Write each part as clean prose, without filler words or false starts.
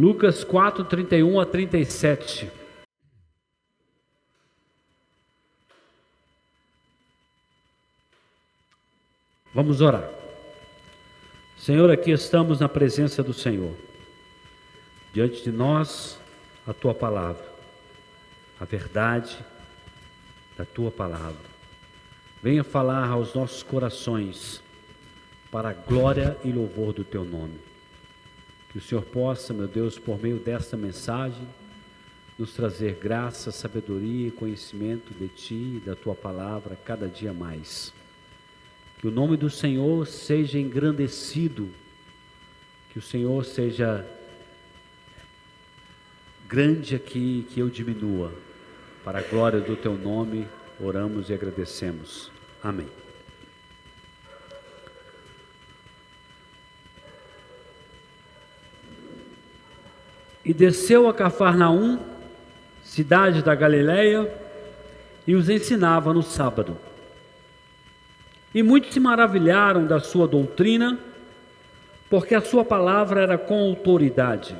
Lucas 4, 31 a 37. Vamos orar. Senhor, aqui estamos na presença do Senhor. Diante de nós, a Tua palavra, a verdade da Tua palavra. Venha falar aos nossos corações, para a glória e louvor do Teu nome. Que o Senhor possa, meu Deus, por meio desta mensagem, nos trazer graça, sabedoria e conhecimento de Ti e da Tua palavra cada dia mais. Que o nome do Senhor seja engrandecido, que o Senhor seja grande aqui, que eu diminua. Para a glória do Teu nome, oramos e agradecemos. Amém. E desceu a Cafarnaum, cidade da Galileia, e os ensinava no sábado. E muitos se maravilharam da sua doutrina, porque a sua palavra era com autoridade.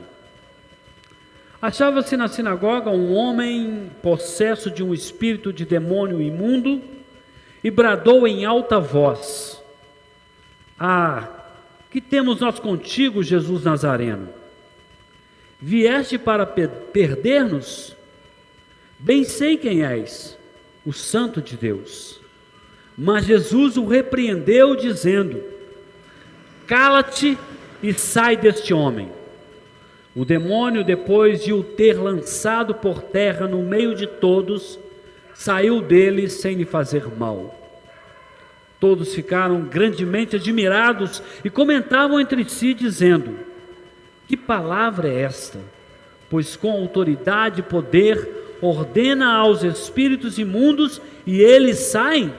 Achava-se na sinagoga um homem possesso de um espírito de demônio imundo, e bradou em alta voz: Ah, que temos nós contigo, Jesus Nazareno? Vieste para perder-nos? Bem sei quem és, o Santo de Deus. Mas Jesus o repreendeu, dizendo: Cala-te e sai deste homem. O demônio, depois de o ter lançado por terra no meio de todos, saiu dele sem lhe fazer mal. Todos ficaram grandemente admirados e comentavam entre si, dizendo: Que palavra é esta? Pois com autoridade e poder ordena aos espíritos imundos e eles saem.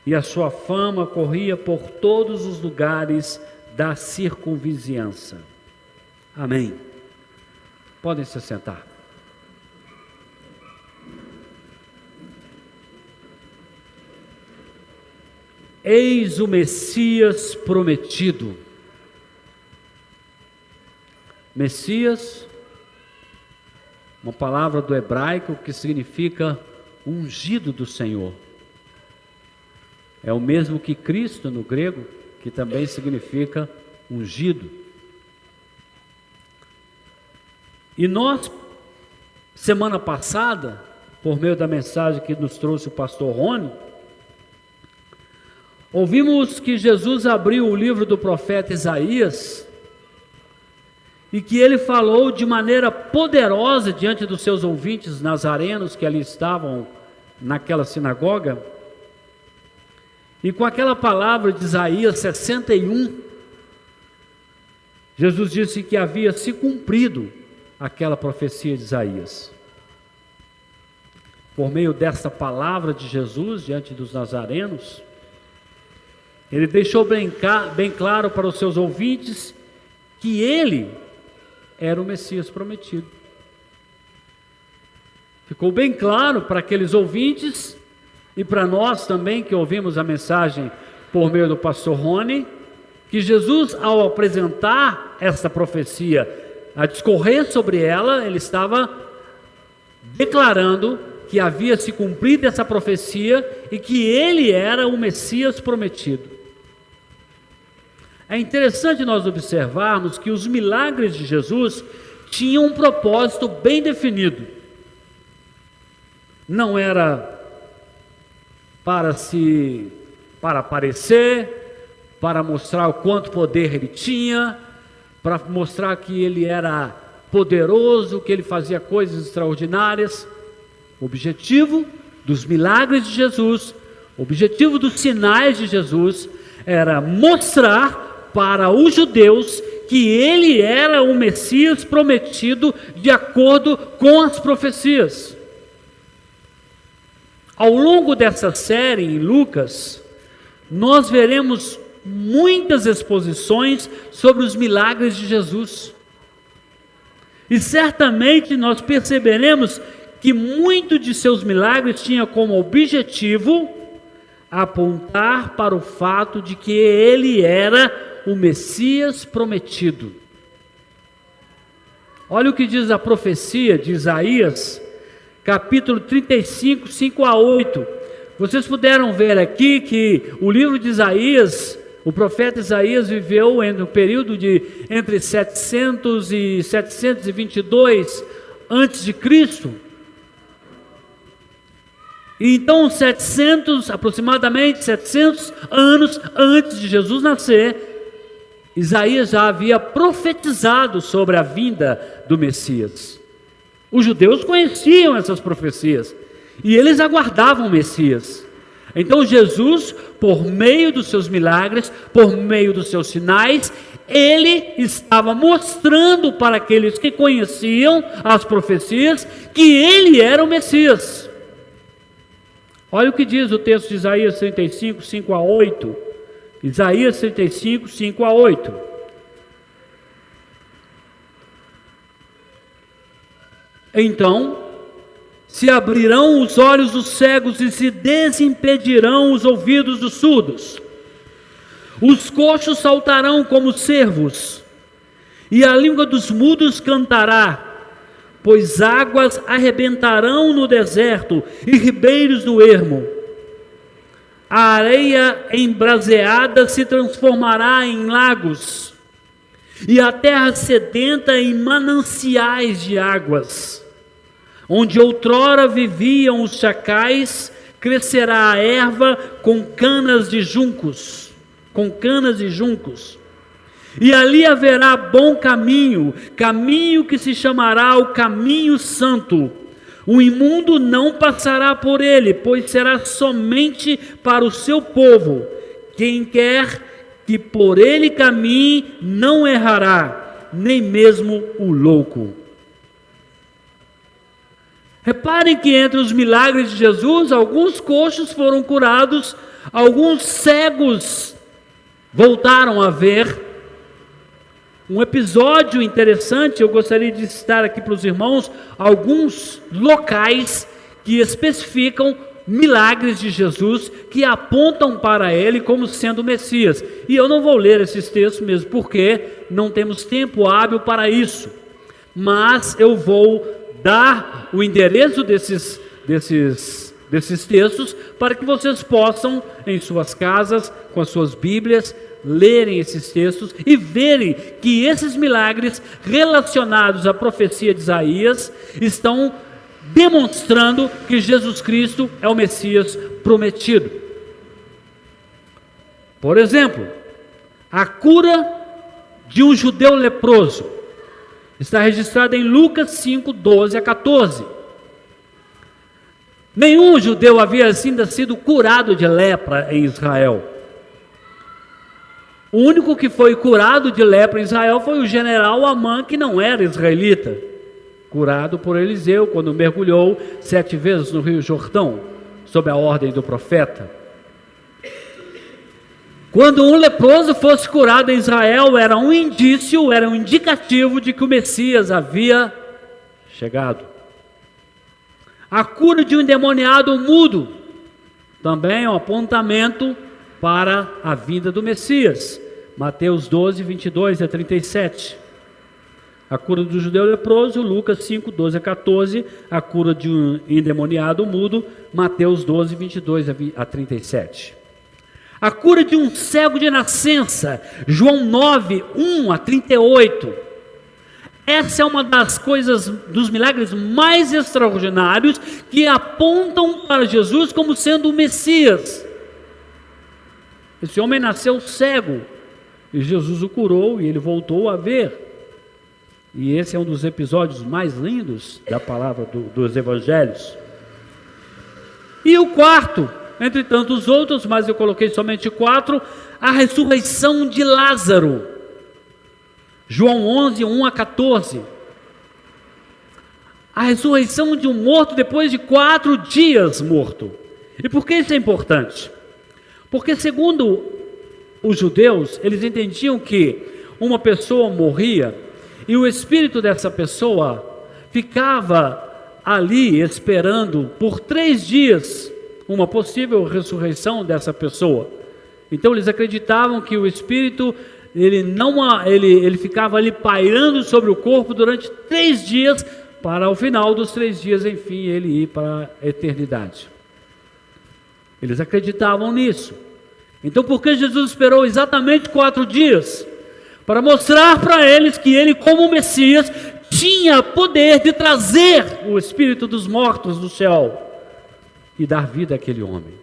E a sua fama corria por todos os lugares da circunvizinhança. Amém. Podem se sentar. Eis o Messias prometido. Messias, uma palavra do hebraico que significa ungido do Senhor. É o mesmo que Cristo no grego, que também significa ungido. E nós, semana passada, por meio da mensagem que nos trouxe o pastor Rony, ouvimos que Jesus abriu o livro do profeta Isaías e que ele falou de maneira poderosa diante dos seus ouvintes nazarenos que ali estavam naquela sinagoga. E com aquela palavra de Isaías 61, Jesus disse que havia se cumprido aquela profecia de Isaías. Por meio dessa palavra de Jesus diante dos nazarenos, ele deixou bem claro para os seus ouvintes que ele era o Messias prometido. Ficou bem claro para aqueles ouvintes e para nós também que ouvimos a mensagem por meio do pastor Rony, que Jesus, ao apresentar essa profecia, a discorrer sobre ela, ele estava declarando que havia se cumprido essa profecia e que ele era o Messias prometido. É interessante nós observarmos que os milagres de Jesus tinham um propósito bem definido. Não era para aparecer, para mostrar o quanto poder ele tinha, para mostrar que ele era poderoso, que ele fazia coisas extraordinárias. O objetivo dos milagres de Jesus, o objetivo dos sinais de Jesus, era mostrar para os judeus que ele era o Messias prometido de acordo com as profecias. Ao longo dessa série em Lucas, nós veremos muitas exposições sobre os milagres de Jesus. E certamente nós perceberemos que muito de seus milagres tinha como objetivo apontar para o fato de que ele era o Messias prometido. Olha o que diz a profecia de Isaías, capítulo 35, 5 a 8. Vocês puderam ver aqui que o livro de Isaías, o profeta Isaías viveu no período de entre 700 e 722 antes de Cristo. E então aproximadamente 700 anos antes de Jesus nascer, Isaías já havia profetizado sobre a vinda do Messias. Os judeus conheciam essas profecias e eles aguardavam o Messias. Então Jesus, por meio dos seus milagres, por meio dos seus sinais, ele estava mostrando para aqueles que conheciam as profecias que ele era o Messias. Olha o que diz o texto de Isaías 35, 5 a 8. Isaías 35, 5 a 8. Então se abrirão os olhos dos cegos e se desimpedirão os ouvidos dos surdos. Os coxos saltarão como cervos, e a língua dos mudos cantará, pois águas arrebentarão no deserto e ribeiros no ermo. A areia embraseada se transformará em lagos, e a terra sedenta em mananciais de águas. Onde outrora viviam os chacais, crescerá a erva com canas de juncos. E ali haverá bom caminho, caminho que se chamará o caminho santo. O imundo não passará por ele, pois será somente para o seu povo. Quem quer que por ele caminhe não errará, nem mesmo o louco. Reparem que entre os milagres de Jesus, alguns coxos foram curados, alguns cegos voltaram a ver. Um episódio interessante, eu gostaria de citar aqui para os irmãos, alguns locais que especificam milagres de Jesus, que apontam para ele como sendo o Messias. E eu não vou ler esses textos mesmo, porque não temos tempo hábil para isso. Mas eu vou dar o endereço desses textos para que vocês possam, em suas casas, com as suas Bíblias, lerem esses textos e verem que esses milagres relacionados à profecia de Isaías estão demonstrando que Jesus Cristo é o Messias prometido. Por exemplo, a cura de um judeu leproso está registrada em Lucas 5, 12 a 14. Nenhum judeu havia ainda sido curado de lepra em Israel. O único que foi curado de lepra em Israel foi o general Amã, que não era israelita, curado por Eliseu, quando mergulhou 7 vezes no rio Jordão, sob a ordem do profeta. Quando um leproso fosse curado em Israel, era um indício, era um indicativo de que o Messias havia chegado. A cura de um endemoniado mudo, também é um apontamento para a vinda do Messias. Mateus 12, 22 a 37. A cura do judeu leproso, Lucas 5, 12 a 14. A cura de um endemoniado mudo, Mateus 12, 22 a 37. A cura de um cego de nascença, João 9, 1 a 38. Essa é uma das coisas, dos milagres mais extraordinários que apontam para Jesus como sendo o Messias. Esse homem nasceu cego e Jesus o curou e ele voltou a ver. E esse é um dos episódios mais lindos da palavra dos evangelhos. E o quarto, entre tantos outros, mas eu coloquei somente 4, a ressurreição de Lázaro. João 11, 1 a 14. A ressurreição de um morto depois de 4 dias morto. E por que isso é importante? Porque segundo os judeus, eles entendiam que uma pessoa morria e o espírito dessa pessoa ficava ali esperando por 3 dias uma possível ressurreição dessa pessoa. Então eles acreditavam que o espírito ele ficava ali pairando sobre o corpo durante 3 dias, para ao final dos 3 dias, enfim, ele ir para a eternidade. Eles acreditavam nisso. Então, por que Jesus esperou exatamente 4 dias? Para mostrar para eles que ele, como Messias, tinha poder de trazer o espírito dos mortos do céu e dar vida àquele homem.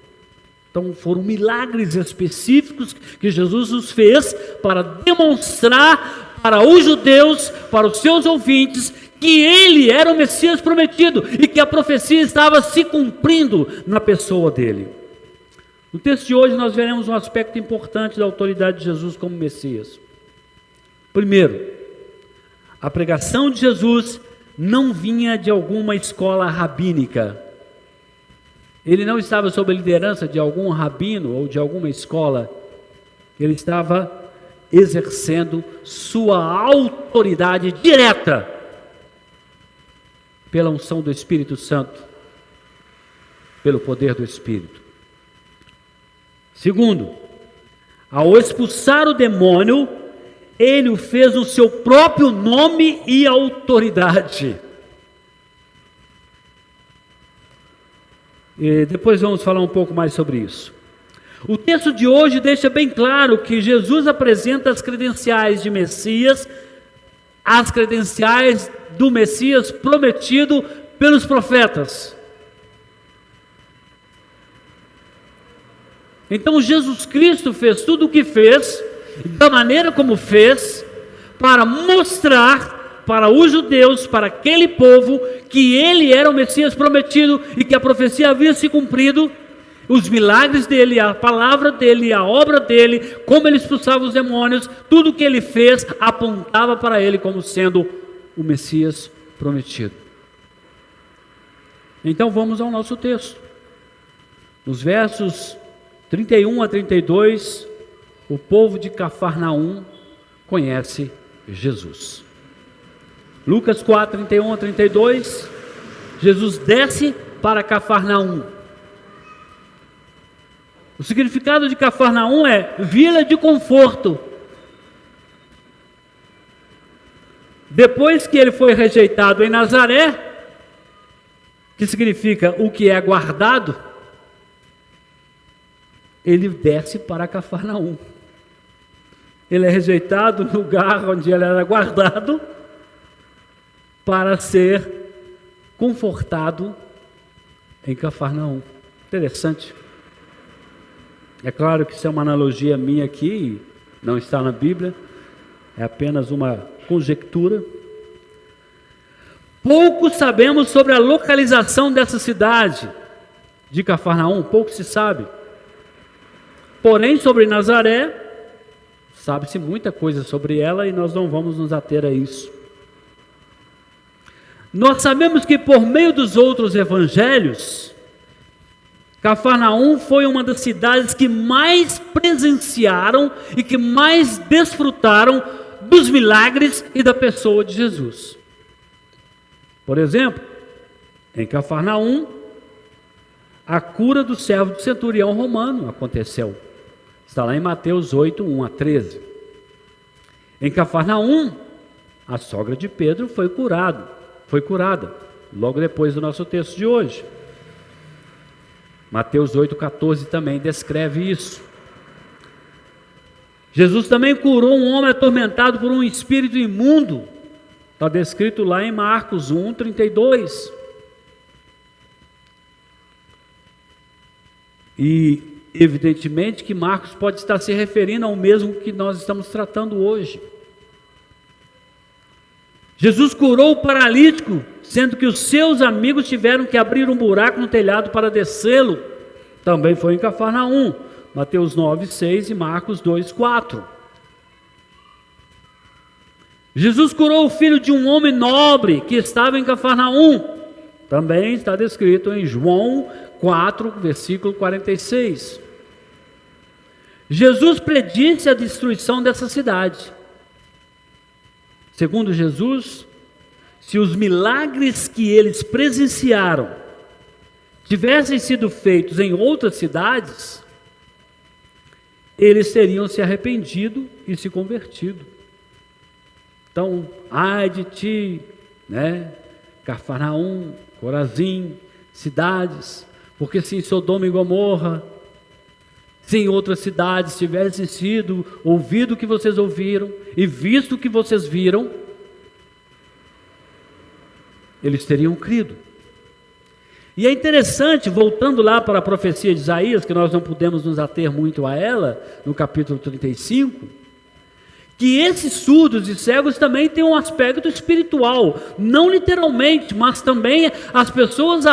Então foram milagres específicos que Jesus nos fez para demonstrar para os judeus, para os seus ouvintes, que ele era o Messias prometido e que a profecia estava se cumprindo na pessoa dele. No texto de hoje nós veremos um aspecto importante da autoridade de Jesus como Messias. Primeiro, a pregação de Jesus não vinha de alguma escola rabínica. Ele não estava sob a liderança de algum rabino ou de alguma escola. Ele estava exercendo sua autoridade direta pela unção do Espírito Santo, pelo poder do Espírito. Segundo, ao expulsar o demônio, ele o fez o seu próprio nome e autoridade. E depois vamos falar um pouco mais sobre isso. O texto de hoje deixa bem claro que Jesus apresenta as credenciais de Messias, as credenciais do Messias prometido pelos profetas. Então Jesus Cristo fez tudo o que fez, da maneira como fez, para mostrar para os judeus, para aquele povo, que ele era o Messias prometido e que a profecia havia se cumprido. Os milagres dele, a palavra dele, a obra dele, como ele expulsava os demônios, tudo o que ele fez apontava para ele como sendo o Messias prometido. Então vamos ao nosso texto. Nos versos 31 a 32, o povo de Cafarnaum conhece Jesus. Lucas 4, 31 a 32, Jesus desce para Cafarnaum. O significado de Cafarnaum é vila de conforto. Depois que ele foi rejeitado em Nazaré, que significa o que é guardado, ele desce para Cafarnaum. Ele é rejeitado no lugar onde ele era guardado, para ser confortado em Cafarnaum. Interessante. É claro que isso é uma analogia minha aqui, não está na Bíblia, é apenas uma conjectura. Pouco sabemos sobre a localização dessa cidade de Cafarnaum, pouco se sabe. Porém, sobre Nazaré, sabe-se muita coisa sobre ela e nós não vamos nos ater a isso. Nós sabemos que por meio dos outros evangelhos, Cafarnaum foi uma das cidades que mais presenciaram e que mais desfrutaram dos milagres e da pessoa de Jesus. Por exemplo, em Cafarnaum, a cura do servo do centurião romano aconteceu. Está lá em Mateus 8, 1 a 13. Em Cafarnaum, a sogra de Pedro foi curada, logo depois do nosso texto de hoje. Mateus 8,14 também descreve isso. Jesus também curou um homem atormentado por um espírito imundo. Está descrito lá em Marcos 1,32. E evidentemente que Marcos pode estar se referindo ao mesmo que nós estamos tratando hoje. Jesus curou o paralítico, sendo que os seus amigos tiveram que abrir um buraco no telhado para descê-lo. Também foi em Cafarnaum, Mateus 9, 6 e Marcos 2, 4. Jesus curou o filho de um homem nobre que estava em Cafarnaum. Também está descrito em João 4, versículo 46. Jesus predisse a destruição dessa cidade. Segundo Jesus, se os milagres que eles presenciaram tivessem sido feitos em outras cidades, eles teriam se arrependido e se convertido. Então, ai de ti, né? Cafarnaum, Corazim, cidades, porque se em Sodoma e Gomorra, se em outras cidades tivessem sido ouvido o que vocês ouviram e visto o que vocês viram, eles teriam crido. E é interessante, voltando lá para a profecia de Isaías, que nós não podemos nos ater muito a ela, no capítulo 35, que esses surdos e cegos também têm um aspecto espiritual, não literalmente, mas também as pessoas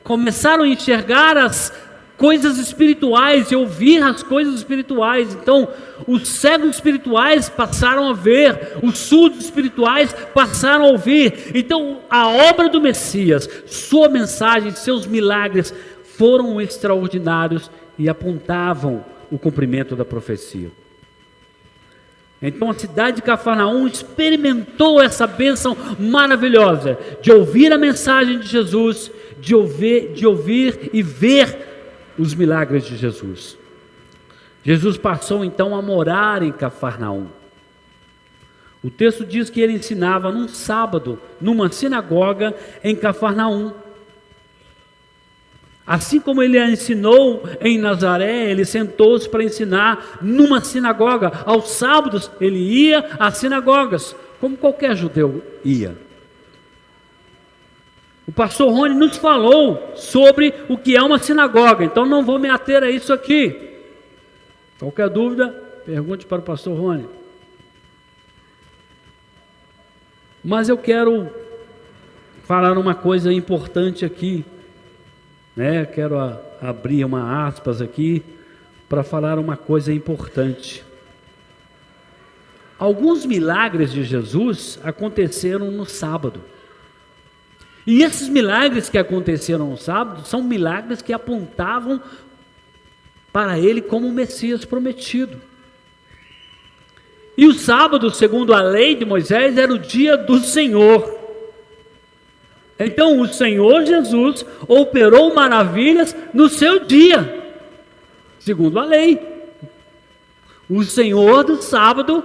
começaram a enxergar as coisas espirituais e ouvir as coisas espirituais. Então, os cegos espirituais passaram a ver, os surdos espirituais passaram a ouvir. Então, a obra do Messias, sua mensagem, seus milagres foram extraordinários e apontavam o cumprimento da profecia. Então a cidade de Cafarnaum experimentou essa bênção maravilhosa de ouvir a mensagem de Jesus, de ouvir e ver os milagres de Jesus. Jesus passou então a morar em Cafarnaum. O texto diz que ele ensinava num sábado, numa sinagoga em Cafarnaum. Assim como ele ensinou em Nazaré, ele sentou-se para ensinar numa sinagoga. Aos sábados ele ia às sinagogas, como qualquer judeu ia. O pastor Rony nos falou sobre o que é uma sinagoga, então não vou me ater a isso aqui. Qualquer dúvida, pergunte para o pastor Rony. Mas eu quero falar uma coisa importante aqui, né? Quero abrir uma aspas aqui para falar uma coisa importante. Alguns milagres de Jesus aconteceram no sábado. E esses milagres que aconteceram no sábado são milagres que apontavam para ele como o Messias prometido. E o sábado, segundo a lei de Moisés, era o dia do Senhor. Então o Senhor Jesus operou maravilhas no seu dia, segundo a lei. O Senhor do sábado,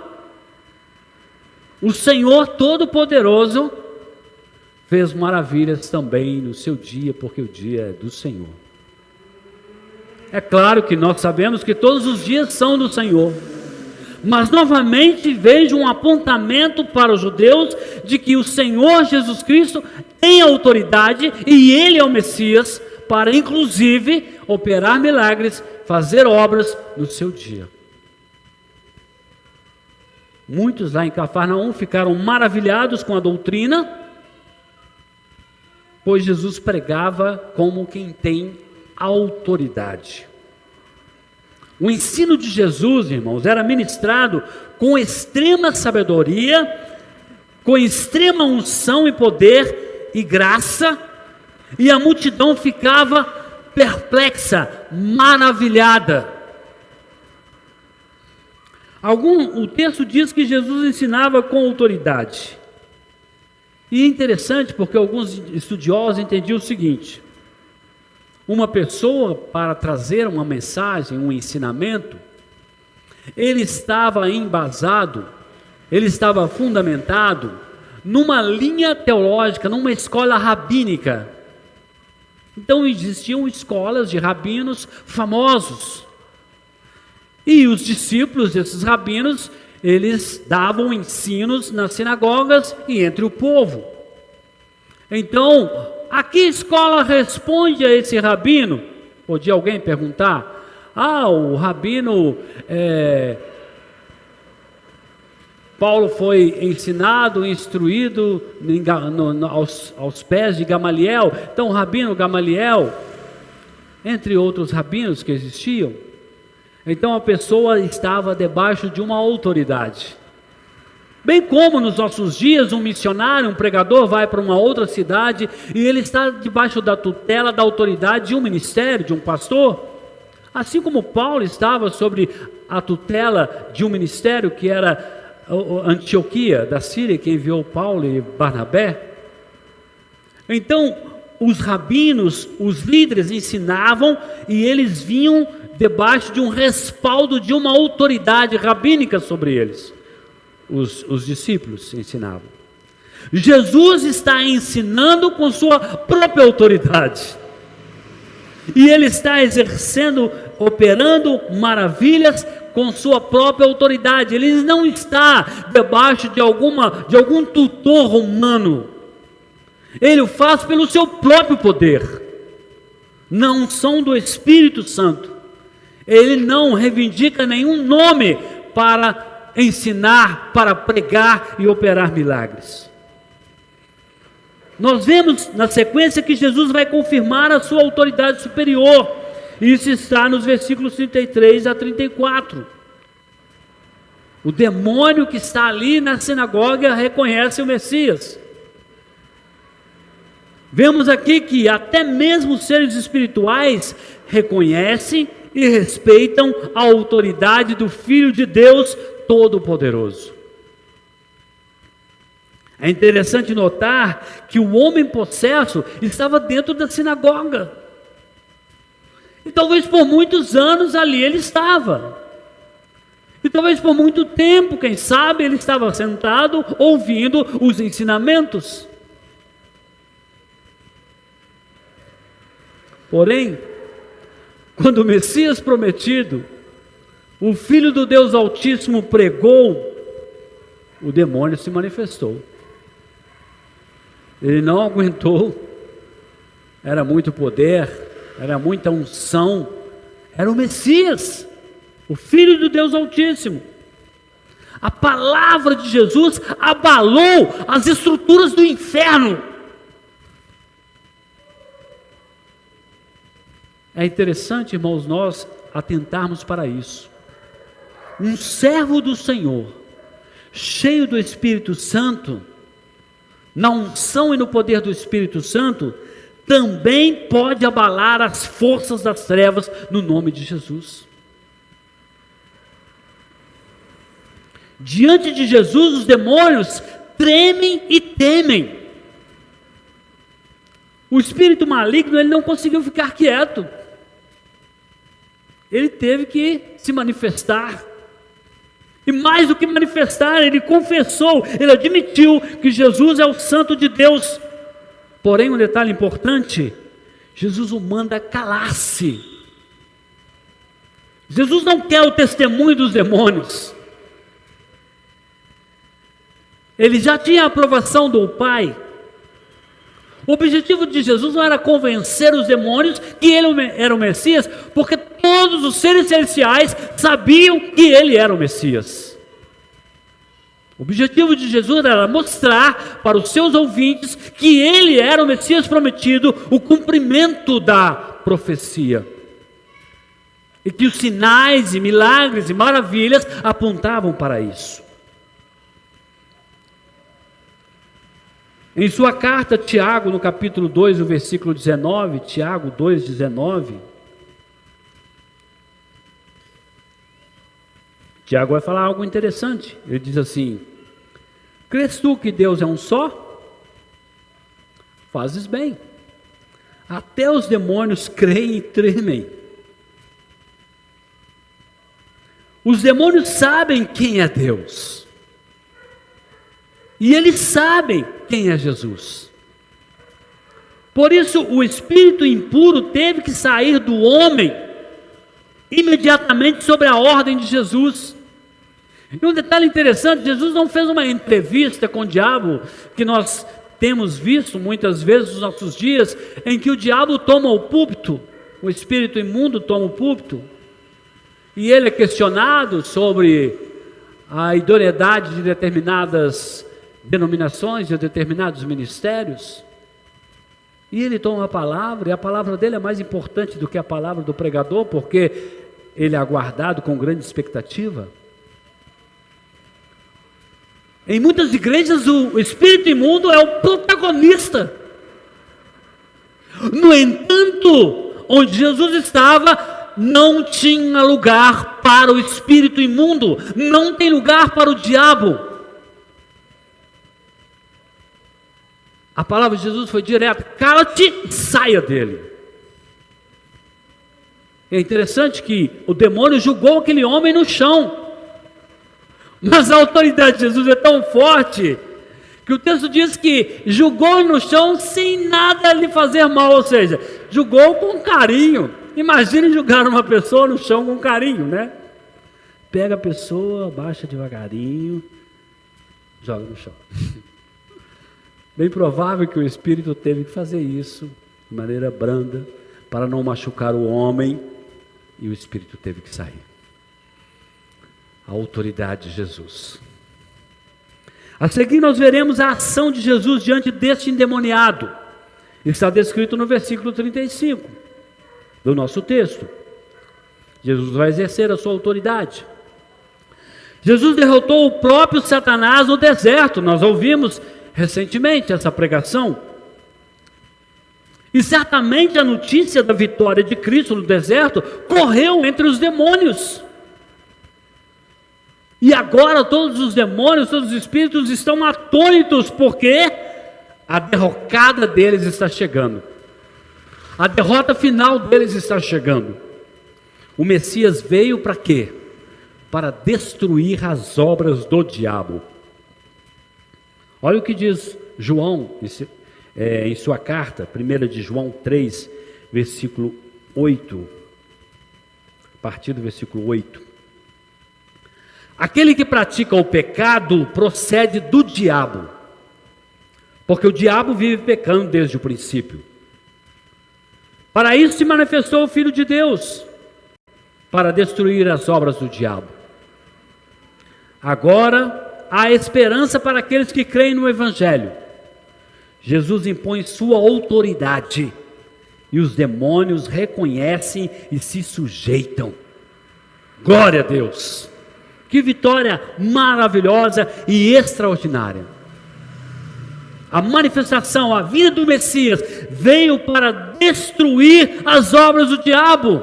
o Senhor Todo-Poderoso, fez maravilhas também no seu dia, porque o dia é do Senhor. É claro que nós sabemos que todos os dias são do Senhor, mas novamente vejo um apontamento para os judeus de que o Senhor Jesus Cristo tem autoridade e Ele é o Messias para inclusive operar milagres, fazer obras no seu dia. Muitos lá em Cafarnaum ficaram maravilhados com a doutrina, pois Jesus pregava como quem tem autoridade. O ensino de Jesus, irmãos, era ministrado com extrema sabedoria, com extrema unção e poder e graça, e a multidão ficava perplexa, maravilhada. O texto diz que Jesus ensinava com autoridade. E é interessante porque alguns estudiosos entendiam o seguinte: uma pessoa, para trazer uma mensagem, um ensinamento, ele estava embasado, ele estava fundamentado numa linha teológica, numa escola rabínica. Então existiam escolas de rabinos famosos. E os discípulos desses rabinos, eles davam ensinos nas sinagogas e entre o povo. Então, a que escola responde a esse rabino? Podia alguém perguntar? O rabino Paulo foi ensinado, instruído aos pés de Gamaliel. Então, o rabino Gamaliel, entre outros rabinos que existiam, então a pessoa estava debaixo de uma autoridade. Bem como nos nossos dias um missionário, um pregador vai para uma outra cidade e ele está debaixo da tutela, da autoridade de um ministério, de um pastor. Assim como Paulo estava sobre a tutela de um ministério que era Antioquia, da Síria, que enviou Paulo e Barnabé. Então os rabinos, os líderes ensinavam e eles vinham debaixo de um respaldo de uma autoridade rabínica sobre eles. Os discípulos ensinavam. Jesus está ensinando com sua própria autoridade. E ele está exercendo, operando maravilhas com sua própria autoridade. Ele não está debaixo de algum tutor humano. Ele o faz pelo seu próprio poder. Na unção do Espírito Santo. Ele não reivindica nenhum nome para ensinar, para pregar e operar milagres. Nós vemos na sequência que Jesus vai confirmar a sua autoridade superior. Isso está nos versículos 33 a 34. O demônio que está ali na sinagoga reconhece o Messias. Vemos aqui que até mesmo os seres espirituais reconhecem e respeitam a autoridade do Filho de Deus Todo-Poderoso. É interessante notar que o homem possesso estava dentro da sinagoga. E talvez por muitos anos ali ele estava. E talvez por muito tempo, quem sabe, ele estava sentado ouvindo os ensinamentos. Porém, quando o Messias prometido, o Filho do Deus Altíssimo pregou, o demônio se manifestou. Ele não aguentou, era muito poder, era muita unção, era o Messias, o Filho do Deus Altíssimo. A palavra de Jesus abalou as estruturas do inferno. É interessante, irmãos, nós atentarmos para isso. Um servo do Senhor, cheio do Espírito Santo, na unção e no poder do Espírito Santo, também pode abalar as forças das trevas no nome de Jesus. Diante de Jesus, os demônios tremem e temem. O espírito maligno, ele não conseguiu ficar quieto. Ele teve que se manifestar. E mais do que manifestar, ele confessou, ele admitiu que Jesus é o Santo de Deus. Porém, um detalhe importante, Jesus o manda calar-se. Jesus não quer o testemunho dos demônios. Ele já tinha a aprovação do Pai. O objetivo de Jesus não era convencer os demônios que ele era o Messias, porque todos os seres celestiais sabiam que ele era o Messias. O objetivo de Jesus era mostrar para os seus ouvintes que ele era o Messias prometido, o cumprimento da profecia. E que os sinais e milagres e maravilhas apontavam para isso. Em sua carta, Tiago, no capítulo 2, no versículo 19, Tiago 2, 19, Tiago vai falar algo interessante. Ele diz assim: crês tu que Deus é um só? Fazes bem. Até os demônios creem e tremem. Os demônios sabem quem é Deus. E eles sabem quem é Jesus. Por isso, o espírito impuro teve que sair do homem imediatamente sobre a ordem de Jesus. E um detalhe interessante, Jesus não fez uma entrevista com o diabo, que nós temos visto muitas vezes nos nossos dias, em que o diabo toma o púlpito, o espírito imundo toma o púlpito, e ele é questionado sobre a idoneidade de determinadas denominações, de determinados ministérios, e ele toma a palavra, e a palavra dele é mais importante do que a palavra do pregador, porque ele é aguardado com grande expectativa. Em muitas igrejas o espírito imundo é o protagonista. No entanto, onde Jesus estava, não tinha lugar para o espírito imundo, não tem lugar para o diabo. A palavra de Jesus foi direta: cala-te e saia dele. É interessante que o demônio julgou aquele homem no chão. Mas a autoridade de Jesus é tão forte que o texto diz que julgou no chão sem nada lhe fazer mal, ou seja, julgou com carinho. Imagine julgar uma pessoa no chão com carinho, né? Pega a pessoa, abaixa devagarinho, joga no chão. Bem provável que o Espírito teve que fazer isso de maneira branda para não machucar o homem, e o Espírito teve que sair. A autoridade de Jesus. A seguir nós veremos a ação de Jesus diante deste endemoniado. Está descrito no versículo 35 do nosso texto. Jesus vai exercer a sua autoridade. Jesus derrotou o próprio Satanás no deserto. Nós ouvimos recentemente essa pregação. E certamente a notícia da vitória de Cristo no deserto correu entre os demônios. E agora todos os demônios, todos os espíritos estão atônitos, porque a derrocada deles está chegando. A derrota final deles está chegando. O Messias veio para quê? Para destruir as obras do diabo. Olha o que diz João em sua carta, 1 de João 3, versículo 8. A partir do versículo 8. Aquele que pratica o pecado procede do diabo, porque o diabo vive pecando desde o princípio. Para isso se manifestou o Filho de Deus, para destruir as obras do diabo. Agora há esperança para aqueles que creem no Evangelho. Jesus impõe sua autoridade, e os demônios reconhecem e se sujeitam. Glória a Deus! Que vitória maravilhosa e extraordinária! A manifestação, a vida do Messias veio para destruir as obras do diabo.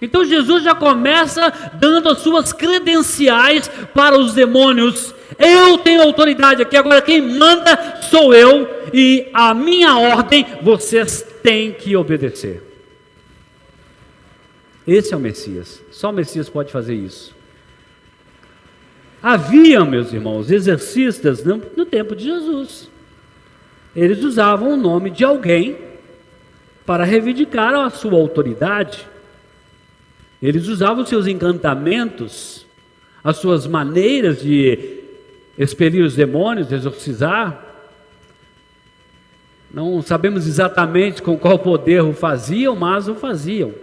Então Jesus já começa dando as suas credenciais para os demônios. Eu tenho autoridade aqui, agora quem manda sou eu, e a minha ordem vocês têm que obedecer. Esse é o Messias, só o Messias pode fazer isso. Havia, meus irmãos, exorcistas no tempo de Jesus. Eles usavam o nome de alguém para reivindicar a sua autoridade. Eles usavam seus encantamentos, as suas maneiras de expelir os demônios, de exorcizar. Não sabemos exatamente com qual poder o faziam, mas o faziam.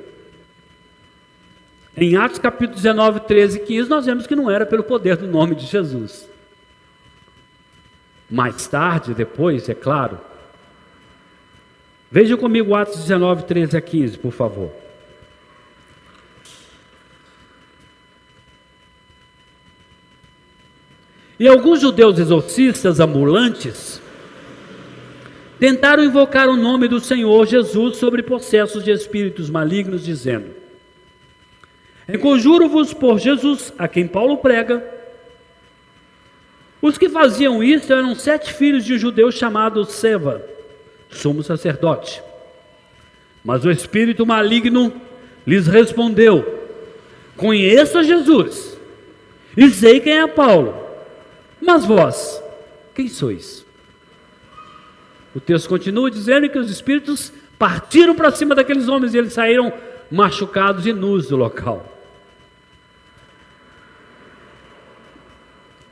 Em Atos capítulo 19, 13 e 15, nós vemos que não era pelo poder do nome de Jesus. Mais tarde, depois, é claro. Veja comigo Atos 19, 13 a 15, por favor. E alguns judeus exorcistas ambulantes tentaram invocar o nome do Senhor Jesus sobre possessos de espíritos malignos, dizendo: conjuro-vos por Jesus, a quem Paulo prega. Os que faziam isso eram 7 filhos de um judeu chamado Seva, sumo sacerdote. Mas o espírito maligno lhes respondeu: conheço a Jesus e sei quem é Paulo, mas vós, quem sois? O texto continua dizendo que os espíritos partiram para cima daqueles homens e eles saíram machucados e nus do local.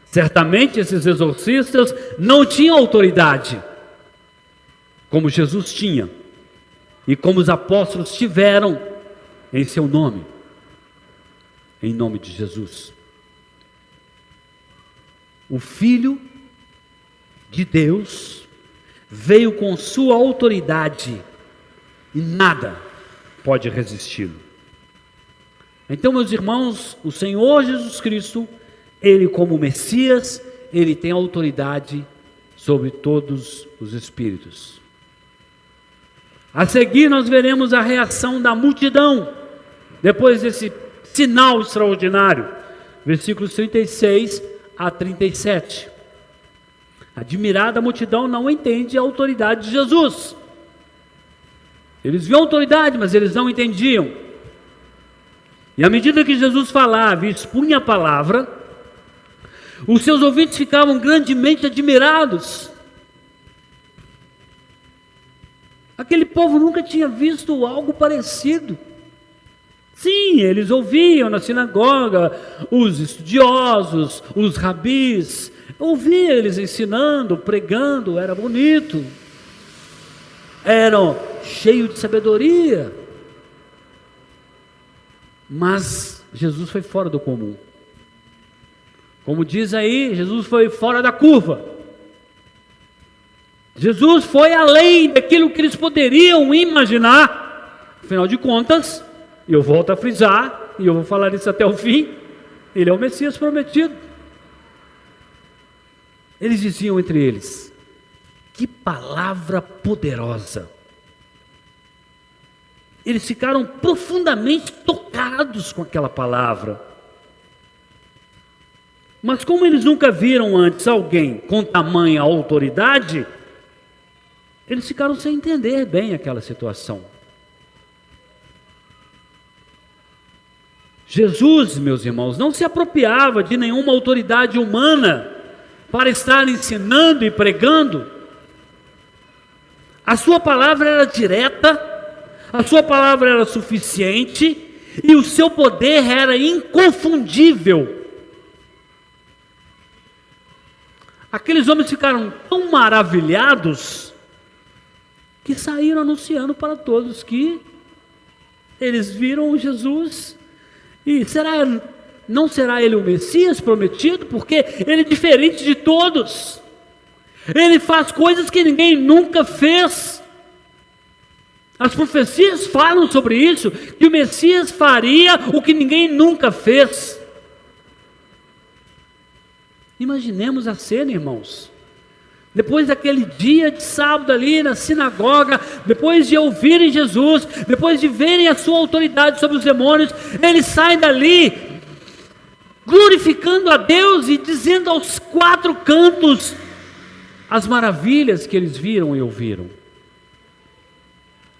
Certamente esses exorcistas não tinham autoridade, como Jesus tinha, e como os apóstolos tiveram em seu nome, em nome de Jesus. O Filho de Deus veio com sua autoridade e nada pode resisti-lo. Então, meus irmãos, o Senhor Jesus Cristo, Ele como Messias, Ele tem autoridade sobre todos os espíritos. A seguir nós veremos a reação da multidão, depois desse sinal extraordinário, versículos 36 a 37. A admirada multidão não entende a autoridade de Jesus. Eles viam autoridade, mas eles não entendiam. E à medida que Jesus falava e expunha a palavra, os seus ouvintes ficavam grandemente admirados. Aquele povo nunca tinha visto algo parecido. Sim, eles ouviam na sinagoga os estudiosos, os rabis, ouviam eles ensinando, pregando, era bonito, eram cheios de sabedoria. Mas Jesus foi fora do comum. Como diz aí, Jesus foi fora da curva. Jesus foi além daquilo que eles poderiam imaginar. Afinal de contas, e eu volto a frisar, e eu vou falar isso até o fim, ele é o Messias prometido. Eles diziam entre eles: que palavra poderosa! Eles ficaram profundamente tocados com aquela palavra. Mas como eles nunca viram antes alguém com tamanha autoridade, eles ficaram sem entender bem aquela situação. Jesus, meus irmãos, não se apropriava de nenhuma autoridade humana para estar ensinando e pregando. A sua palavra era direta, a sua palavra era suficiente e o seu poder era inconfundível. Aqueles homens ficaram tão maravilhados que saíram anunciando para todos que eles viram Jesus. E não será ele o Messias prometido? Porque ele é diferente de todos. Ele faz coisas que ninguém nunca fez. As profecias falam sobre isso, que o Messias faria o que ninguém nunca fez. Imaginemos a cena, irmãos. Depois daquele dia de sábado ali na sinagoga, depois de ouvirem Jesus, depois de verem a sua autoridade sobre os demônios, eles saem dali glorificando a Deus e dizendo aos quatro cantos as maravilhas que eles viram e ouviram.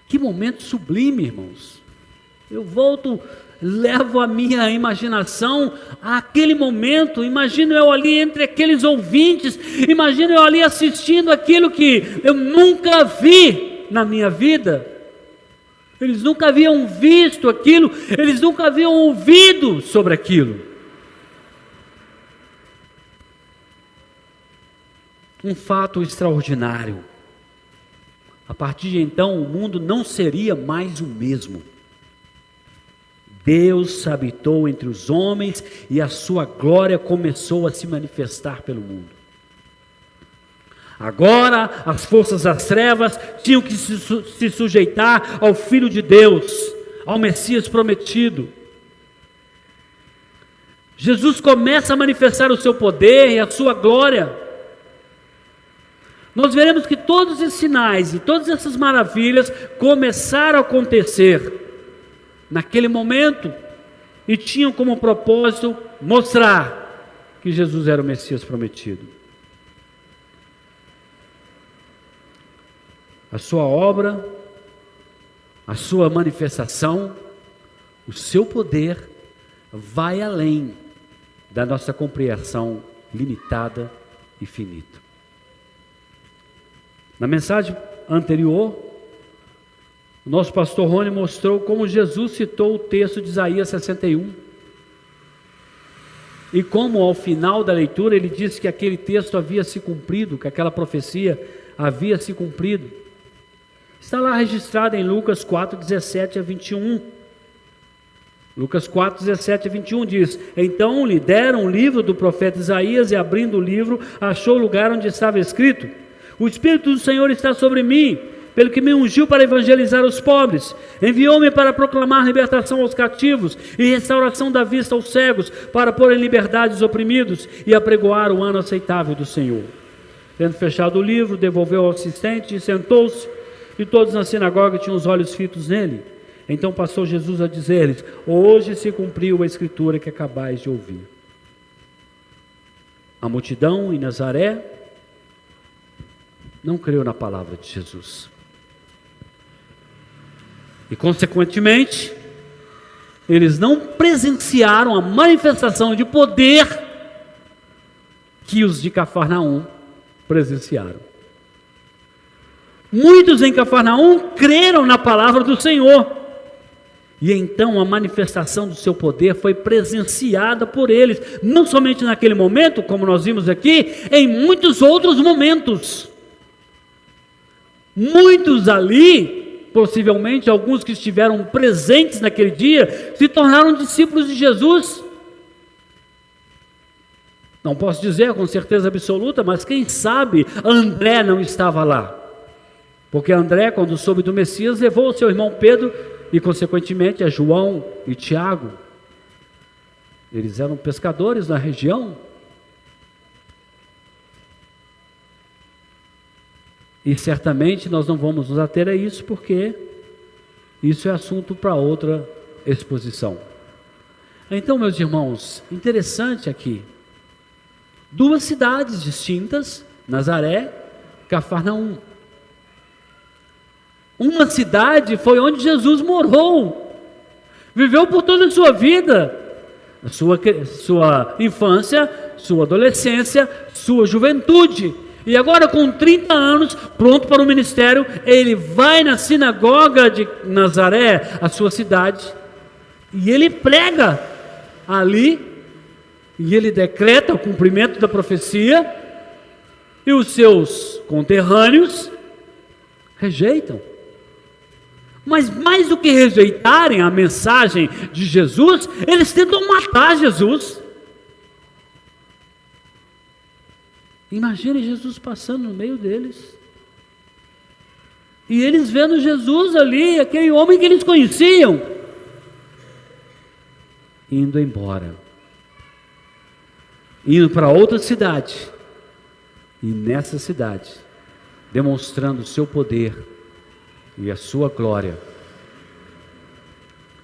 Que momento sublime, irmãos. Eu levo a minha imaginação àquele momento. Imagino eu ali entre aqueles ouvintes, imagino eu ali assistindo aquilo que eu nunca vi na minha vida. Eles nunca haviam visto aquilo, eles nunca haviam ouvido sobre aquilo. Um fato extraordinário. A partir de então, o mundo não seria mais o mesmo. Deus habitou entre os homens e a sua glória começou a se manifestar pelo mundo. Agora as forças das trevas tinham que se sujeitar ao Filho de Deus, ao Messias prometido. Jesus começa a manifestar o seu poder e a sua glória. Nós veremos que todos esses sinais e todas essas maravilhas começaram a acontecer naquele momento, e tinham como propósito mostrar que Jesus era o Messias prometido. A sua obra, a sua manifestação, o seu poder vai além da nossa compreensão limitada e finita. Na mensagem anterior, o nosso pastor Rony mostrou como Jesus citou o texto de Isaías 61. E como ao final da leitura ele disse que aquele texto havia se cumprido, que aquela profecia havia se cumprido. Está lá registrado em Lucas 4, 17 a 21. Lucas 4, 17 a 21 diz: então lhe deram o livro do profeta Isaías, e abrindo o livro, achou o lugar onde estava escrito: o Espírito do Senhor está sobre mim, pelo que me ungiu para evangelizar os pobres, enviou-me para proclamar libertação aos cativos e restauração da vista aos cegos, para pôr em liberdade os oprimidos e apregoar o ano aceitável do Senhor. Tendo fechado o livro, devolveu ao assistente e sentou-se, e todos na sinagoga tinham os olhos fitos nele. Então passou Jesus a dizer-lhes: hoje se cumpriu a escritura que acabais de ouvir. A multidão em Nazaré não creu na palavra de Jesus. E, consequentemente, eles não presenciaram a manifestação de poder que os de Cafarnaum presenciaram. Muitos em Cafarnaum creram na palavra do Senhor. E então a manifestação do seu poder foi presenciada por eles, não somente naquele momento, como nós vimos aqui, em muitos outros momentos. Muitos ali, possivelmente alguns que estiveram presentes naquele dia, se tornaram discípulos de Jesus. Não posso dizer com certeza absoluta, mas quem sabe André não estava lá. Porque André, quando soube do Messias, levou o seu irmão Pedro e, consequentemente, a João e Tiago. Eles eram pescadores na região. E certamente nós não vamos nos ater a isso, porque isso é assunto para outra exposição. Então, meus irmãos, interessante aqui. Duas cidades distintas, Nazaré, Cafarnaum. Uma cidade foi onde Jesus morou, viveu por toda a sua vida, sua infância, sua adolescência, sua juventude. E agora, com 30 anos, pronto para o ministério, ele vai na sinagoga de Nazaré, a sua cidade, e ele prega ali, e ele decreta o cumprimento da profecia, e os seus conterrâneos rejeitam. Mas mais do que rejeitarem a mensagem de Jesus, eles tentam matar Jesus. Imagine Jesus passando no meio deles. E eles vendo Jesus ali, aquele homem que eles conheciam, indo embora. Indo para outra cidade. E nessa cidade, demonstrando o seu poder e a sua glória.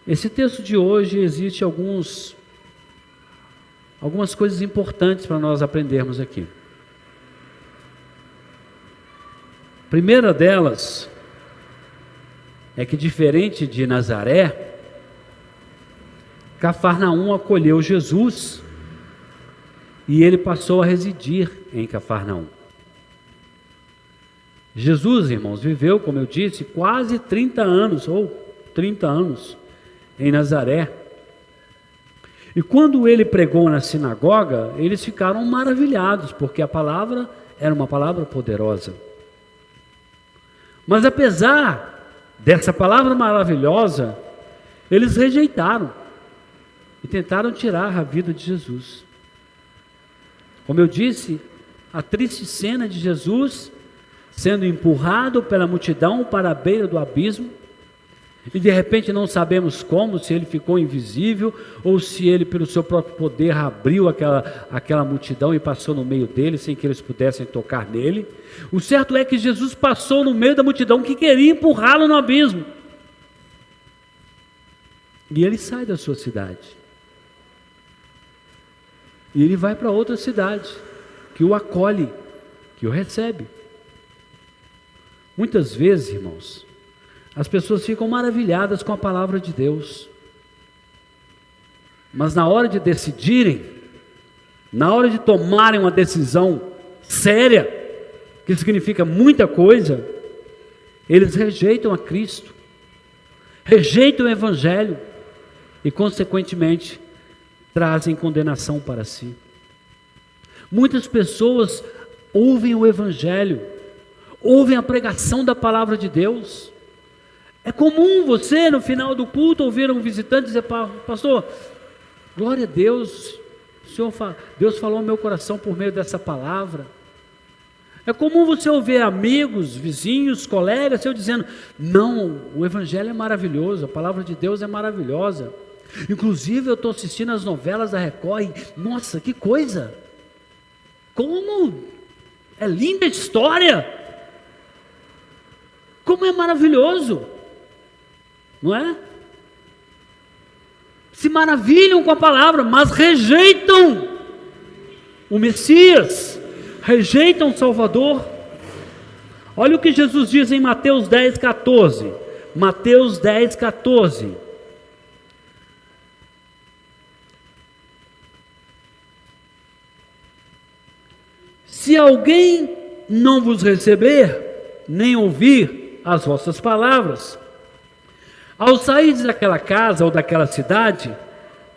Esse texto de hoje existe algumas coisas importantes para nós aprendermos aqui. A primeira delas é que, diferente de Nazaré, Cafarnaum acolheu Jesus e ele passou a residir em Cafarnaum. Jesus, irmãos, viveu, como eu disse, quase 30 anos em Nazaré. E quando ele pregou na sinagoga, eles ficaram maravilhados, porque a palavra era uma palavra poderosa. Mas apesar dessa palavra maravilhosa, eles rejeitaram e tentaram tirar a vida de Jesus. Como eu disse, a triste cena de Jesus sendo empurrado pela multidão para a beira do abismo, e de repente não sabemos como, se ele ficou invisível, ou se ele pelo seu próprio poder abriu aquela multidão e passou no meio deles, sem que eles pudessem tocar nele. O certo é que Jesus passou no meio da multidão que queria empurrá-lo no abismo, e ele sai da sua cidade, e ele vai para outra cidade, que o acolhe, que o recebe. Muitas vezes, irmãos, as pessoas ficam maravilhadas com a palavra de Deus, mas na hora de decidirem, na hora de tomarem uma decisão séria, que significa muita coisa, eles rejeitam a Cristo, rejeitam o Evangelho e, consequentemente, trazem condenação para si. Muitas pessoas ouvem o Evangelho, ouvem a pregação da palavra de Deus. É comum você, no final do culto, ouvir um visitante dizer: pastor, glória a Deus, Deus falou ao meu coração por meio dessa palavra. É comum você ouvir amigos, vizinhos, colegas, eu dizendo: não, o Evangelho é maravilhoso, a palavra de Deus é maravilhosa. Inclusive eu estou assistindo as novelas da Record e, nossa, que coisa! Como é linda a história! Como é maravilhoso! Não é? Se maravilham com a palavra, mas rejeitam o Messias, rejeitam o Salvador. Olha o que Jesus diz em Mateus 10, 14. Mateus 10, 14. Se alguém não vos receber, nem ouvir as vossas palavras, ao sair daquela casa ou daquela cidade,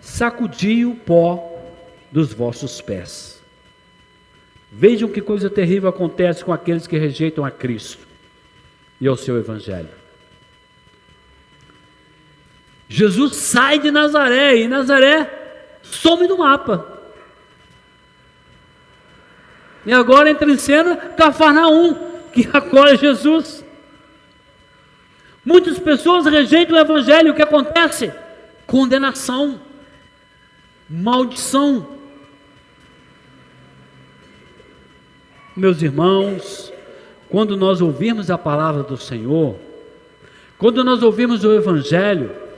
sacudi o pó dos vossos pés. Vejam que coisa terrível acontece com aqueles que rejeitam a Cristo e ao seu Evangelho. Jesus sai de Nazaré e Nazaré some do mapa. E agora entra em cena Cafarnaum, que acolhe Jesus. Muitas pessoas rejeitam o Evangelho. O que acontece? Condenação, maldição. Meus irmãos, quando nós ouvirmos a palavra do Senhor, quando nós ouvirmos o Evangelho,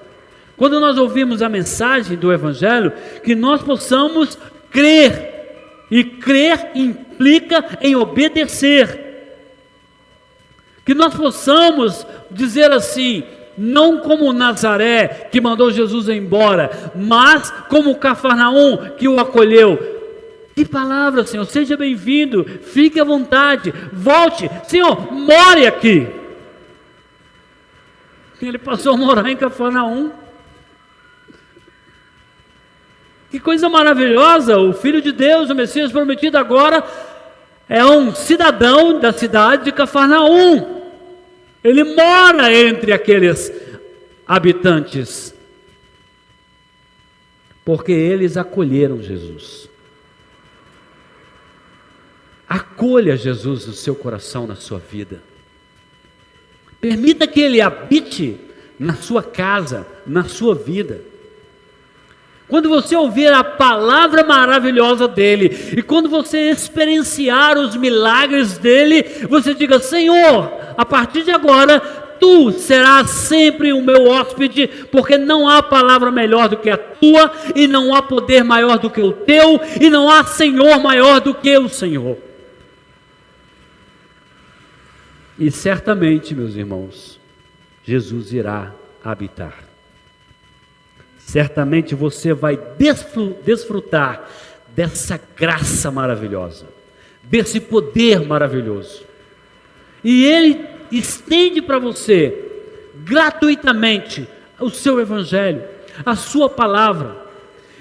quando nós ouvirmos a mensagem do Evangelho, que nós possamos crer. E crer implica em obedecer. Que nós possamos dizer assim, não como Nazaré, que mandou Jesus embora, mas como Cafarnaum, que o acolheu. Que palavra, Senhor, seja bem-vindo, fique à vontade, volte, Senhor, more aqui. Ele passou a morar em Cafarnaum. Que coisa maravilhosa, o Filho de Deus, o Messias prometido agora, é um cidadão da cidade de Cafarnaum. Ele mora entre aqueles habitantes, porque eles acolheram Jesus. Acolha Jesus no seu coração, na sua vida. Permita que Ele habite na sua casa, na sua vida. Quando você ouvir a palavra maravilhosa dEle, e quando você experienciar os milagres dEle, você diga, Senhor, a partir de agora, Tu serás sempre o meu hóspede, porque não há palavra melhor do que a Tua, e não há poder maior do que o Teu, e não há Senhor maior do que o Senhor. E certamente, meus irmãos, Jesus irá habitar. Certamente você vai desfrutar dessa graça maravilhosa, desse poder maravilhoso. E Ele estende para você, gratuitamente, o seu Evangelho, a sua palavra.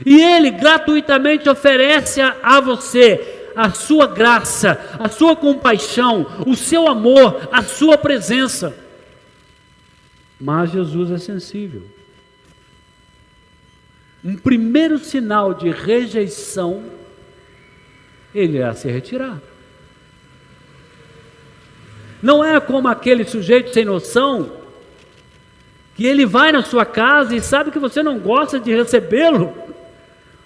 E Ele gratuitamente oferece a você a sua graça, a sua compaixão, o seu amor, a sua presença. Mas Jesus é sensível. Um primeiro sinal de rejeição, Ele irá se retirar. Não é como aquele sujeito sem noção, que ele vai na sua casa e sabe que você não gosta de recebê-lo,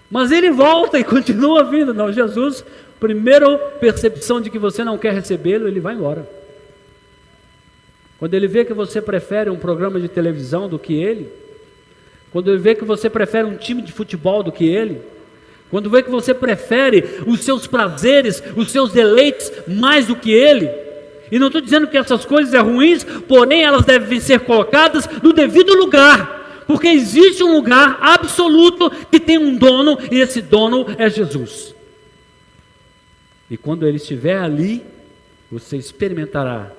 mas ele volta e continua vindo. Não, Jesus, primeira percepção de que você não quer recebê-lo, ele vai embora. Quando ele vê que você prefere um programa de televisão do que ele, quando ele vê que você prefere um time de futebol do que ele, quando vê que você prefere os seus prazeres, os seus deleites mais do que ele, e não estou dizendo que essas coisas são ruins, porém elas devem ser colocadas no devido lugar, porque existe um lugar absoluto que tem um dono, e esse dono é Jesus. E quando Ele estiver ali, você experimentará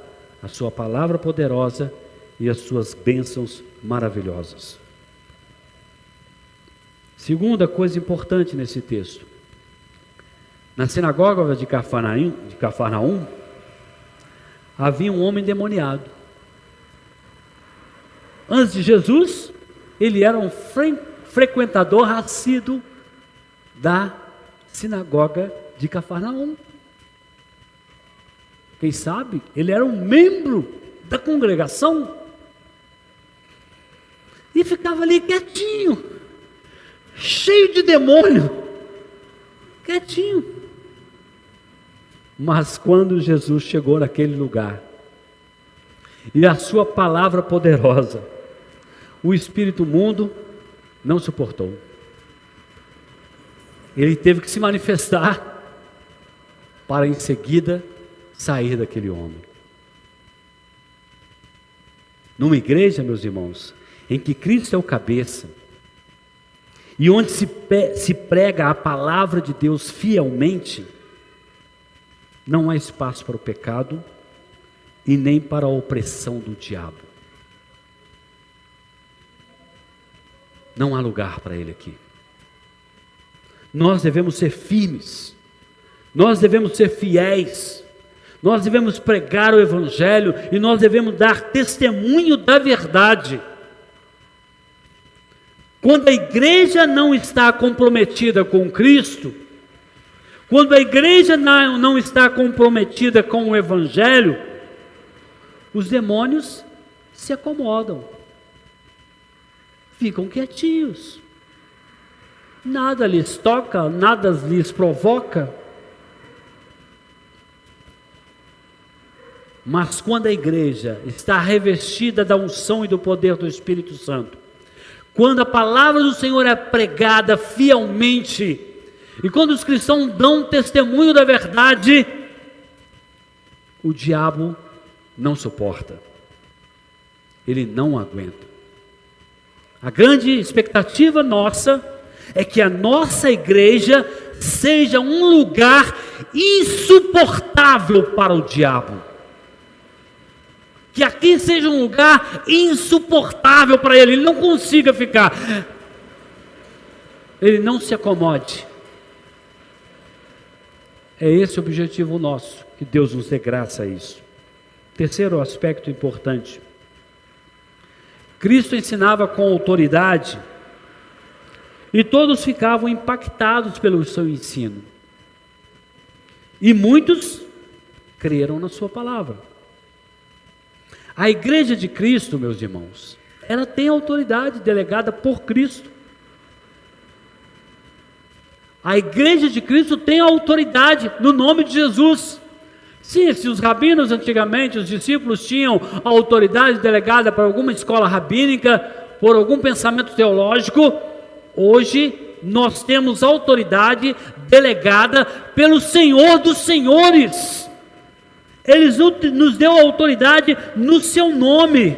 a sua palavra poderosa e as suas bênçãos maravilhosas. Segunda coisa importante nesse texto: na sinagoga de Cafarnaum, havia um homem endemoniado. Antes de Jesus, ele era um frequentador assíduo da sinagoga de Cafarnaum. Quem sabe, ele era um membro da congregação e ficava ali quietinho, cheio de demônio, quietinho. Mas quando Jesus chegou naquele lugar, e a sua palavra poderosa, o espírito imundo não suportou. Ele teve que se manifestar para em seguida sair daquele homem. Numa igreja, meus irmãos, em que Cristo é o cabeça, e onde se prega a palavra de Deus fielmente, não há espaço para o pecado e nem para a opressão do diabo. Não há lugar para ele aqui. Nós devemos ser firmes, nós devemos ser fiéis, nós devemos pregar o Evangelho e nós devemos dar testemunho da verdade. Quando a igreja não está comprometida com Cristo, quando a igreja não está comprometida com o Evangelho, os demônios se acomodam, ficam quietinhos, nada lhes toca, nada lhes provoca. Mas quando a igreja está revestida da unção e do poder do Espírito Santo, quando a palavra do Senhor é pregada fielmente, e quando os cristãos dão testemunho da verdade, o diabo não suporta, ele não aguenta. A grande expectativa nossa é que a nossa igreja seja um lugar insuportável para o diabo. Que aqui seja um lugar insuportável para ele não consiga ficar, ele não se acomode. É esse o objetivo nosso, que Deus nos dê graça a isso. Terceiro aspecto importante, Cristo ensinava com autoridade, e todos ficavam impactados pelo seu ensino, e muitos creram na sua palavra. A igreja de Cristo, meus irmãos, ela tem autoridade delegada por Cristo. A igreja de Cristo tem autoridade no nome de Jesus. Sim, se os rabinos antigamente, os discípulos tinham a autoridade delegada para alguma escola rabínica, por algum pensamento teológico, hoje nós temos autoridade delegada pelo Senhor dos Senhores. Ele nos deu autoridade no seu nome.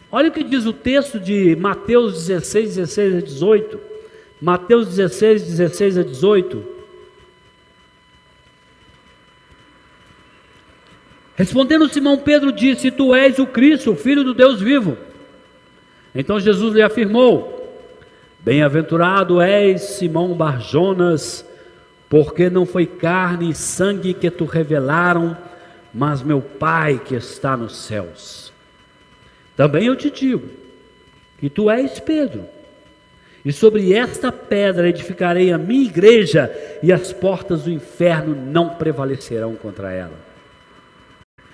Olha o que diz o texto de Mateus 16, 16 a 18. Mateus 16, 16 a 18. Respondendo Simão Pedro disse: Tu és o Cristo, o Filho do Deus vivo. Então Jesus lhe afirmou: Bem-aventurado és, Simão Barjonas, porque não foi carne e sangue que te revelaram, mas meu Pai que está nos céus. Também eu te digo que tu és Pedro, e sobre esta pedra edificarei a minha igreja, e as portas do inferno não prevalecerão contra ela.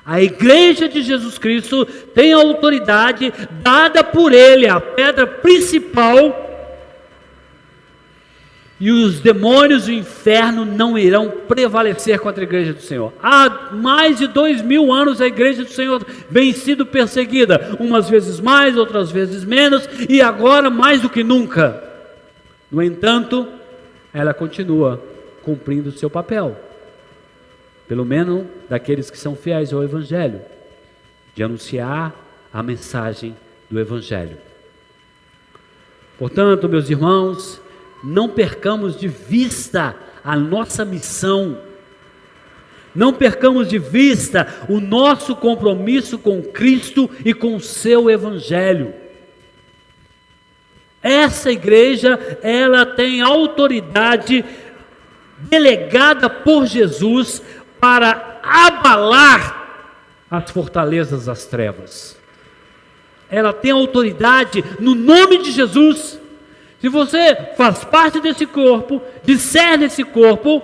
A igreja de Jesus Cristo tem a autoridade dada por Ele, a pedra principal, e os demônios do inferno não irão prevalecer contra a igreja do Senhor. Há mais de 2000 anos a igreja do Senhor vem sido perseguida, umas vezes mais, outras vezes menos, e agora mais do que nunca. No entanto, ela continua cumprindo o seu papel, pelo menos daqueles que são fiéis ao Evangelho, de anunciar a mensagem do Evangelho. Portanto, meus irmãos, não percamos de vista a nossa missão, não percamos de vista o nosso compromisso com Cristo e com o seu Evangelho. Essa igreja, ela tem autoridade delegada por Jesus para abalar as fortalezas das trevas. Ela tem autoridade no nome de Jesus. Se você faz parte desse corpo, discerne esse corpo,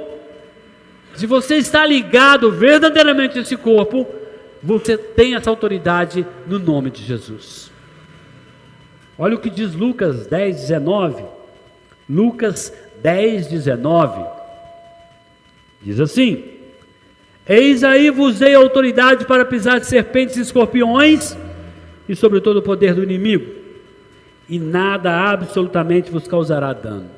se você está ligado verdadeiramente a esse corpo, você tem essa autoridade no nome de Jesus. Olha o que diz Lucas 10, 19. Lucas 10, 19. Diz assim: Eis aí vos dei autoridade para pisar de serpentes e escorpiões, e sobre todo o poder do inimigo, e nada absolutamente vos causará dano.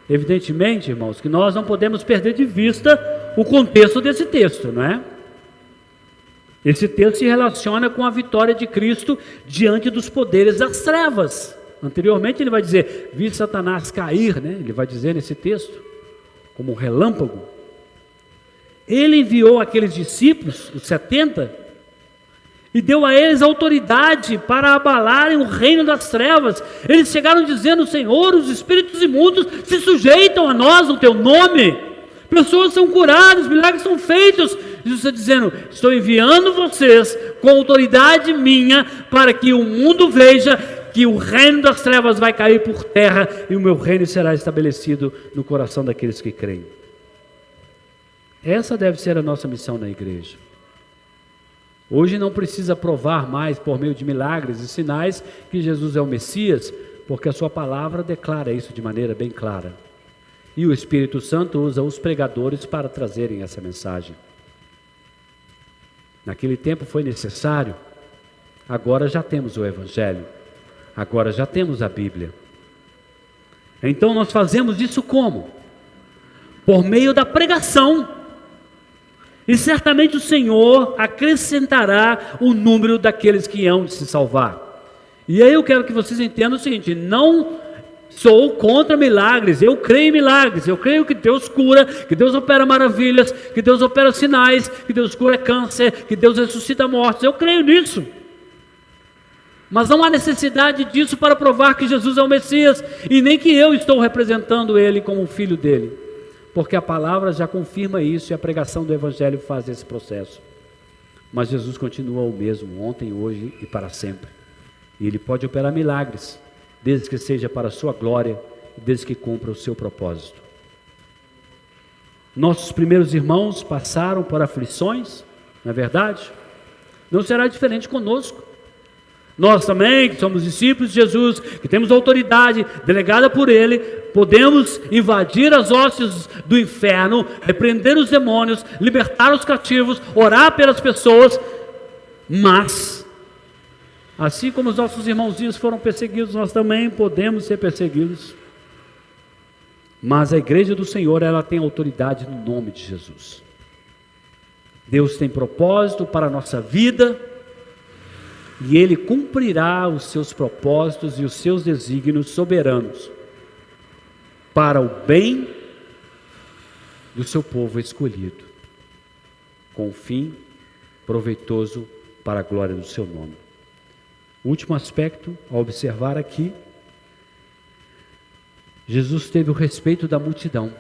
Evidentemente, irmãos, que nós não podemos perder de vista o contexto desse texto, não é? Esse texto se relaciona com a vitória de Cristo diante dos poderes das trevas. Anteriormente ele vai dizer, vi Satanás cair, né? Ele vai dizer nesse texto, como um relâmpago. Ele enviou aqueles discípulos, os 70, e deu a eles autoridade para abalarem o reino das trevas. Eles chegaram dizendo, Senhor, os espíritos imundos se sujeitam a nós no teu nome. Pessoas são curadas, milagres são feitos. Jesus está dizendo, estou enviando vocês com autoridade minha para que o mundo veja que o reino das trevas vai cair por terra e o meu reino será estabelecido no coração daqueles que creem. Essa deve ser a nossa missão na igreja. Hoje não precisa provar mais por meio de milagres e sinais que Jesus é o Messias, porque a sua palavra declara isso de maneira bem clara. E o Espírito Santo usa os pregadores para trazerem essa mensagem. Naquele tempo foi necessário, agora já temos o Evangelho, agora já temos a Bíblia. Então nós fazemos isso como? Por meio da pregação. E certamente o Senhor acrescentará o número daqueles que hão de se salvar. E aí eu quero que vocês entendam o seguinte, não sou contra milagres, eu creio em milagres, eu creio que Deus cura, que Deus opera maravilhas, que Deus opera sinais, que Deus cura câncer, que Deus ressuscita mortos, eu creio nisso. Mas não há necessidade disso para provar que Jesus é o Messias, e nem que eu estou representando Ele como um filho dele. Porque a palavra já confirma isso e a pregação do Evangelho faz esse processo. Mas Jesus continua o mesmo, ontem, hoje e para sempre. E Ele pode operar milagres, desde que seja para a sua glória e desde que cumpra o seu propósito. Nossos primeiros irmãos passaram por aflições, não é verdade? Não será diferente conosco. Nós também, que somos discípulos de Jesus, que temos autoridade delegada por Ele, podemos invadir as hostes do inferno, repreender os demônios, libertar os cativos, orar pelas pessoas, mas, assim como os nossos irmãozinhos foram perseguidos, nós também podemos ser perseguidos. Mas a igreja do Senhor, ela tem autoridade no nome de Jesus. Deus tem propósito para a nossa vida, e Ele cumprirá os seus propósitos e os seus desígnios soberanos para o bem do seu povo escolhido, com um fim proveitoso para a glória do seu nome. O último aspecto a observar aqui, Jesus teve o respeito da multidão.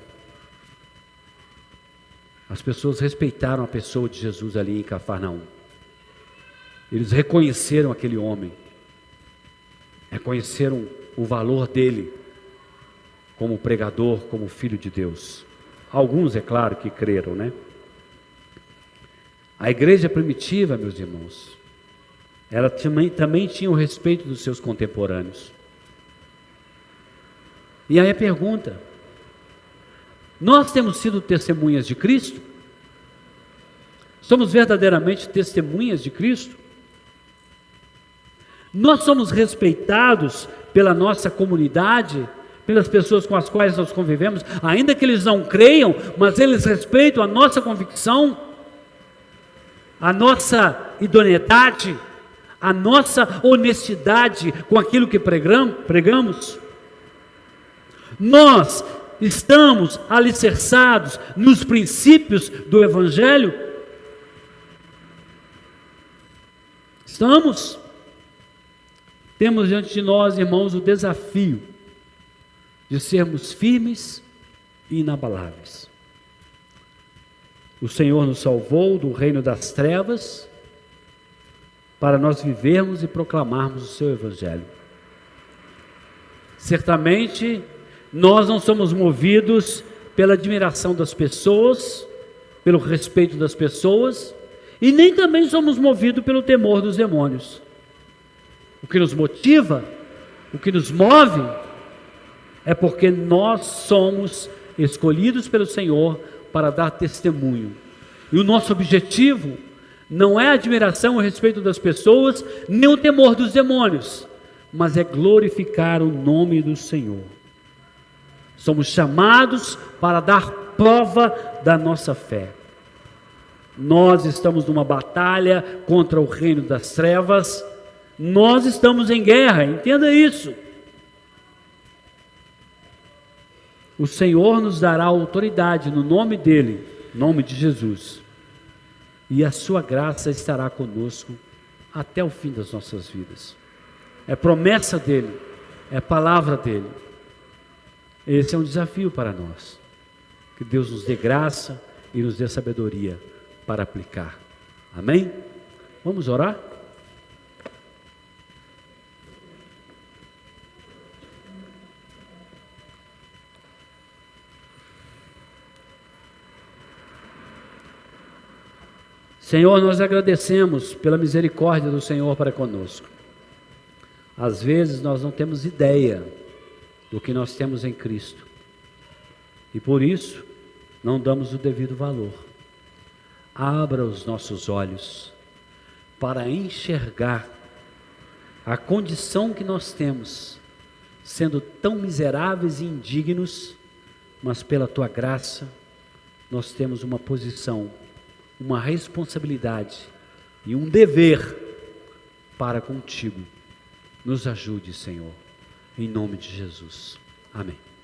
As pessoas respeitaram a pessoa de Jesus ali em Cafarnaum. Eles reconheceram aquele homem, reconheceram o valor dele como pregador, como filho de Deus. Alguns, é claro, que creram, né? A igreja primitiva, meus irmãos, ela também tinha o respeito dos seus contemporâneos. E aí a pergunta, nós temos sido testemunhas de Cristo? Somos verdadeiramente testemunhas de Cristo? Nós somos respeitados pela nossa comunidade, pelas pessoas com as quais nós convivemos, ainda que eles não creiam, mas eles respeitam a nossa convicção, a nossa idoneidade, a nossa honestidade com aquilo que pregamos. Nós estamos alicerçados nos princípios do Evangelho? Estamos? Temos diante de nós, irmãos, o desafio de sermos firmes e inabaláveis. O Senhor nos salvou do reino das trevas para nós vivermos e proclamarmos o seu Evangelho. Certamente, nós não somos movidos pela admiração das pessoas, pelo respeito das pessoas, e nem também somos movidos pelo temor dos demônios. O que nos motiva, o que nos move, é porque nós somos escolhidos pelo Senhor para dar testemunho. E o nosso objetivo não é a admiração e o respeito das pessoas, nem o temor dos demônios, mas é glorificar o nome do Senhor. Somos chamados para dar prova da nossa fé. Nós estamos numa batalha contra o reino das trevas. Nós estamos em guerra, entenda isso. O Senhor nos dará autoridade no nome dele, nome de Jesus. E a sua graça estará conosco até o fim das nossas vidas. É promessa dele, é palavra dele. Esse é um desafio para nós. Que Deus nos dê graça e nos dê sabedoria para aplicar. Amém? Vamos orar? Senhor, nós agradecemos pela misericórdia do Senhor para conosco. Às vezes nós não temos ideia do que nós temos em Cristo. E por isso, não damos o devido valor. Abra os nossos olhos para enxergar a condição que nós temos, sendo tão miseráveis e indignos, mas pela Tua graça, nós temos uma posição, uma responsabilidade e um dever para contigo. Nos ajude, Senhor, em nome de Jesus. Amém.